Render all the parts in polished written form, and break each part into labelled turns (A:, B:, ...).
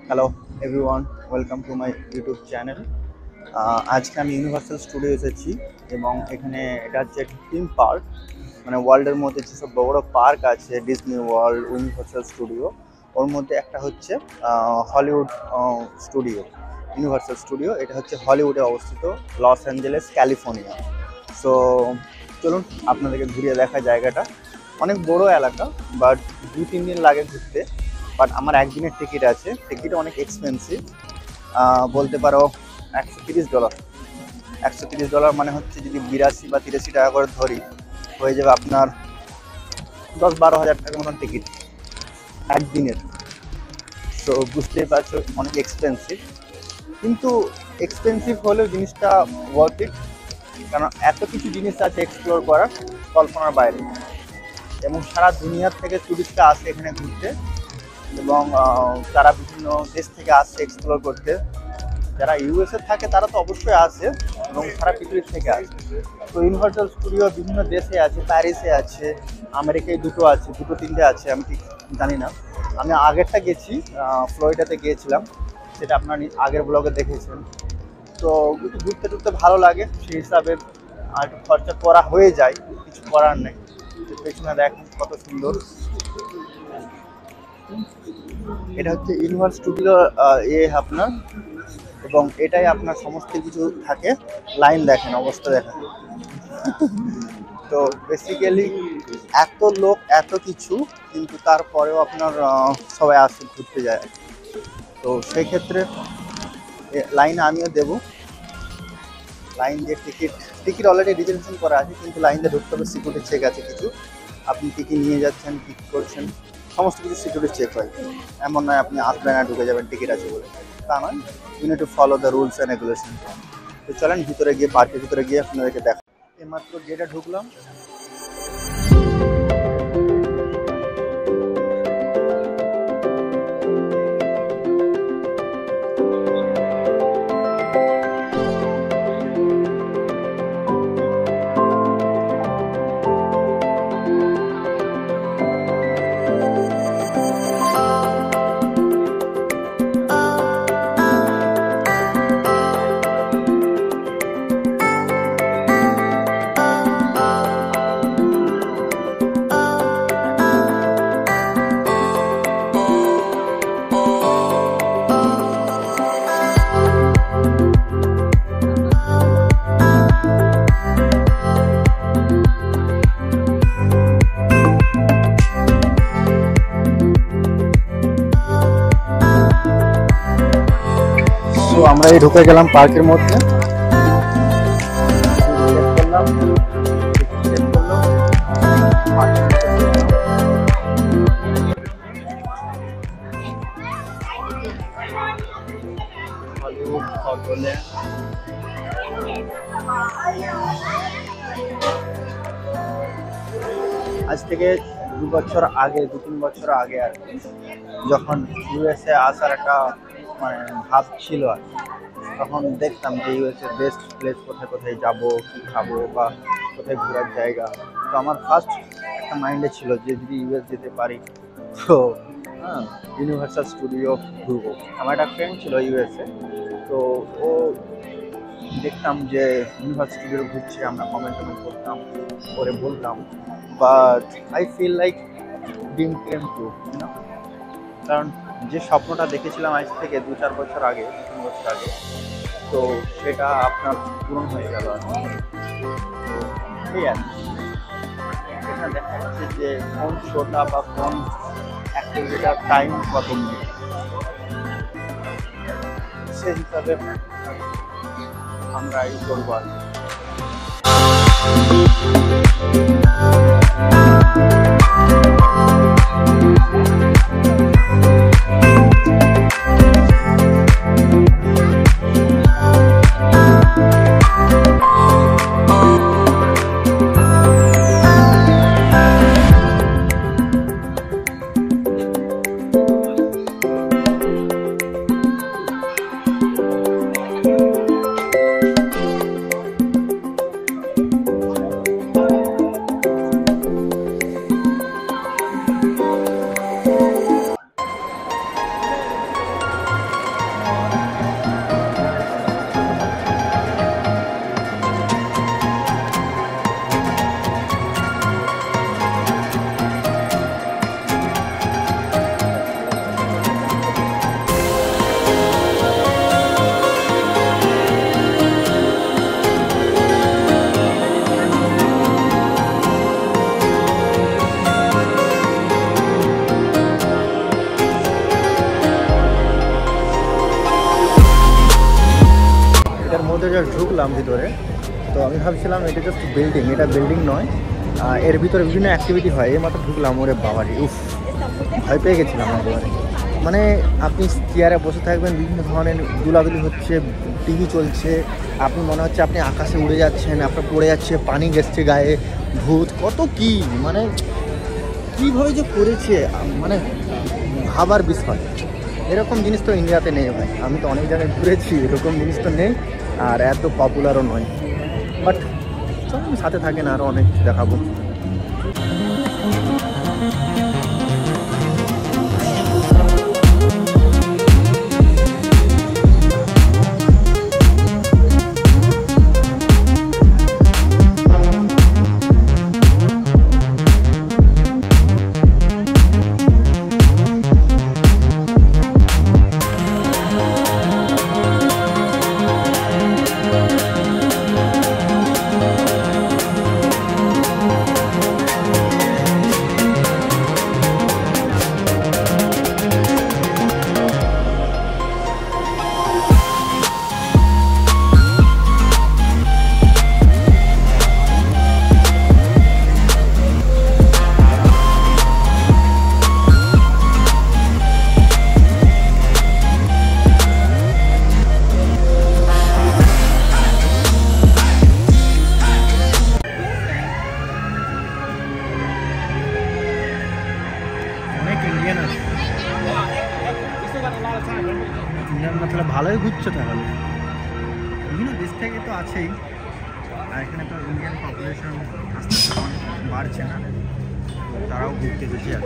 A: Hello everyone, welcome to my YouTube channel. আজকে আমি universal studio এসেছি এবং এখানে এটা হচ্ছে থিম পার্ক, মানে ওয়ার্ল্ডের মধ্যে যেসব বড় বড় পার্ক আছে, ডিজনি ওয়ার্ল্ড, ইউনিভার্সাল স্টুডিও, ওর মধ্যে একটা হচ্ছে হলিউড স্টুডিও। ইউনিভার্সাল স্টুডিও এটা হচ্ছে হলিউডে অবস্থিত, লস অ্যাঞ্জেলেস, ক্যালিফোর্নিয়া। সো চলুন আপনাদেরকে ঘুরিয়ে দেখা জায়গাটা। অনেক বড় এলাকা, বাট 2-3 দিন লাগে ঘুরতে। বাট আমার একদিনের টিকিট আছে, টিকিট অনেক এক্সপেন্সিভ, বলতে পারো $130। $130 মানে হচ্ছে যদি 82 বা 83 টাকা করে ধরি, হয়ে যাবে আপনার 10-12 হাজার টাকার মতন টিকিট একদিনের। সো বুঝতেই পারছো অনেক এক্সপেন্সিভ, কিন্তু এক্সপেন্সিভ হলেও জিনিসটা ওয়ার্থ ইট, কারণ এত কিছু জিনিস আছে এক্সপ্লোর করার কল্পনার বাইরে, এবং সারা দুনিয়ার থেকে টুরিস্টরা আসে এখানে ঘুরতে, এবং তারা বিভিন্ন দেশ থেকে আসছে এক্সপ্লোর করতে। যারা ইউএসএ থাকে তারা তো অবশ্যই আসে, এবং সারা পৃথিবীর থেকে আসে। তো ইউনিভার্সাল স্টুডিও বিভিন্ন দেশে আছে, প্যারিসে আছে, আমেরিকায় দুটো আছে, দুটো তিনটে আছে, আমি ঠিক জানি না। আমি আগেরটা গেছি, ফ্লোরিডাতে গিয়েছিলাম, সেটা আপনার আগের ব্লগে দেখেছেন। তো একটু ঘুরতে টুরতে ভালো লাগে, সেই হিসাবে একটু খরচা করা হয়ে যায়, কিছু করার নেই। পেছনে দেখেন কত সুন্দর। এটা হচ্ছে ইউনিভার্সাল স্টুডিও আপনার, এবং এটাই আপনার সমস্ত কিছু থাকে। লাইন দেখেন, অবস্থা দেখেন। তো বেসিক্যালি এত লোক, এত কিছু, কিন্তু তারপরেও আপনার সবাই আসে ঘুরতে যায়। তো সেই ক্ষেত্রে লাইন আমিও দেবো, লাইন দিয়ে টিকিট অলরেডি রিজার্ভেশন করা আছে, কিন্তু লাইন দিয়ে ঢুকতে হবে, সিকিউরিটি চেক আছে কিছু। আপনি টিকিট নিয়ে যাচ্ছেন, টিকিট করছেন, সমস্ত কিছু সিকিউরিটি চেক হয়। এমন নয় আপনি আসবেন না ঢুকে যাবেন টিকিট আছে বলে, তা নয়। You need to follow the rules and regulation. তো চলেন ভিতরে গিয়ে, পার্কের ভিতরে গিয়ে আপনাদেরকে দেখা। এইমাত্র গেটে ঢুকলাম। তো আমরা এই ঢুকে গেলাম পার্কের মধ্যে। আজ থেকে 2 বছর আগে, 2-3 বছর আগে আর কি, যখন ইউএসএ আসার একটা মানে ভাব ছিল আর কি, তখন দেখতাম যে ইউএসএ বেস্ট প্লেস কোথায় কোথায় যাবো, কী খাবো, বা কোথায় ঘোরার জায়গা। তো আমার ফার্স্ট একটা মাইন্ডে ছিল যে যদি ইউএস যেতে পারি, তো ইউনিভার্সাল স্টুডিও ঘুরবো। আমার একটা ফ্রেন্ড ছিল ইউএসএ, তো ও দেখতাম যে ইউনিভার্সাল স্টুডিও ঘুরছে, আমরা কমেন্ট করতাম, করে বলতাম। But I feel like dream came true, কারণ যে স্বপ্নটা দেখেছিলাম আজ থেকে 2-4 বছর আগে, 3 বছর আগে, তো সেটা আপনার পূরণ হয়ে গেল আর কি। তো এই আর কি, এখানে দেখা যাচ্ছে যে কোন শোটা বা কোন অ্যাক্টিভিটিটার টাইম কত মিনিট, সেই হিসাবে আমরা এই করবো আর কি। জাস্ট ঢুকলাম ভিতরে, তো আমি ভাবছিলাম এটা জাস্ট বিল্ডিং, এটা বিল্ডিং নয়, এর ভিতরে বিভিন্ন অ্যাক্টিভিটি হয়। এই মাত্র ঢুকলাম, ওরে বাবারি উফ, ভয় পেয়ে গেছিলাম একেবারে। মানে আপনি চেয়ারে বসে থাকবেন, বিভিন্ন ধরনের দুলাদুলি হচ্ছে, টিভি চলছে, আপনি মনে হচ্ছে আপনি আকাশে উড়ে যাচ্ছেন, আপনার পড়ে যাচ্ছে, পানি গেছে গায়ে, ভূত কত কি, মানে কীভাবে যে করেছে, মানে ভাবার বিষয়। এরকম জিনিস তো ইন্ডিয়াতে নেই ভাই, আমি তো অনেক জায়গায় ঘুরেছি, এরকম জিনিস তো নেই, আর এত পপুলারও নয়। বাট চলুন সাথে থাকেন, আরও অনেক দেখাবো। তাহলে ভালোই ঘুরছে, তাহলে বিভিন্ন দেশ থেকে তো আছেই, আর এখানে তো ইন্ডিয়ান পপুলেশন আস্তে আস্তে বাড়ছে না, তারাও ঘুরতে গেছে আর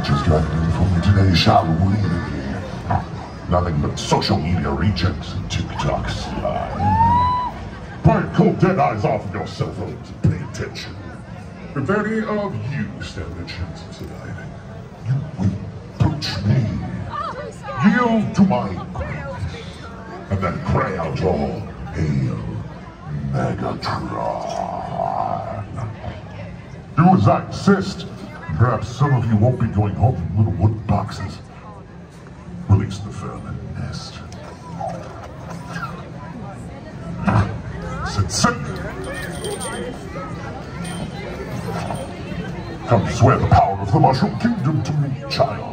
B: Just like from today, shall we? Nothing but social media rejects and TikTok slime. Right, pull dead eyes off of your cell phones and pay attention. If any of you stand a chance tonight, you will approach me, yield to my grace, and then cry out all hail Megatron. Do as I insist. Perhaps some of you won't be going home in little wood boxes. Release the vermin nest. Sit. Come swear the power of the Mushroom Kingdom to me, child.